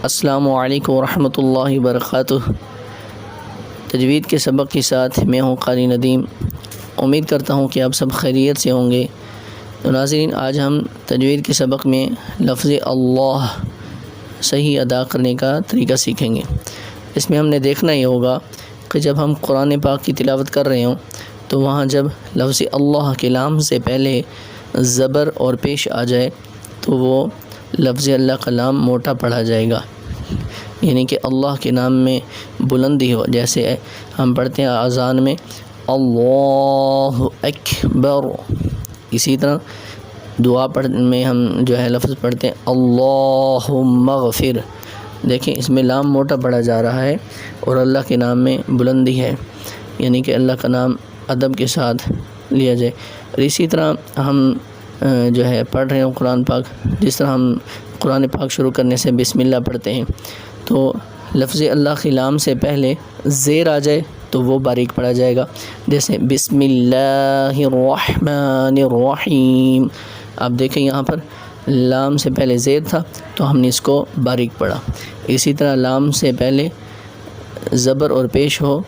السلام علیکم ورحمۃ اللہ وبرکاتہ۔ تجوید کے سبق کے ساتھ میں ہوں قاری ندیم۔ امید کرتا ہوں کہ آپ سب خیریت سے ہوں گے۔ تو ناظرین، آج ہم تجوید کے سبق میں لفظ اللہ صحیح ادا کرنے کا طریقہ سیکھیں گے۔ اس میں ہم نے دیکھنا یہ ہوگا کہ جب ہم قرآن پاک کی تلاوت کر رہے ہوں تو وہاں جب لفظ اللہ کے لام سے پہلے زبر اور پیش آ جائے تو وہ لفظ اللہ کا لام موٹا پڑھا جائے گا، یعنی کہ اللہ کے نام میں بلندی ہو۔ جیسے ہم پڑھتے ہیں اذان میں اللہ اکبر، اسی طرح دعا میں ہم جو ہے لفظ پڑھتے ہیں اللہم اغفر۔ دیکھیں اس میں لام موٹا پڑھا جا رہا ہے اور اللہ کے نام میں بلندی ہے، یعنی کہ اللہ کا نام ادب کے ساتھ لیا جائے۔ اور اسی طرح ہم جو ہے پڑھ رہے ہوں قرآن پاک، جس طرح ہم قرآن پاک شروع کرنے سے بسم اللہ پڑھتے ہیں تو لفظ اللہ کے لام سے پہلے زیر آ جائے تو وہ باریک پڑھا جائے گا، جیسے بسم اللہ الرحمن الرحیم۔ آپ دیکھیں یہاں پر لام سے پہلے زیر تھا تو ہم نے اس کو باریک پڑھا۔ اسی طرح لام سے پہلے زبر اور پیش ہو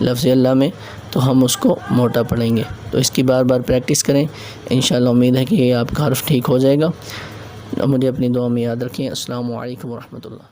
لفظ اللہ میں تو ہم اس کو موٹا پڑھیں گے۔ تو اس کی بار بار پریکٹس کریں، انشاءاللہ امید ہے کہ آپ کا حرف ٹھیک ہو جائے گا۔ مجھے اپنی دعا میں یاد رکھیں۔ السلام علیکم ورحمۃ اللہ۔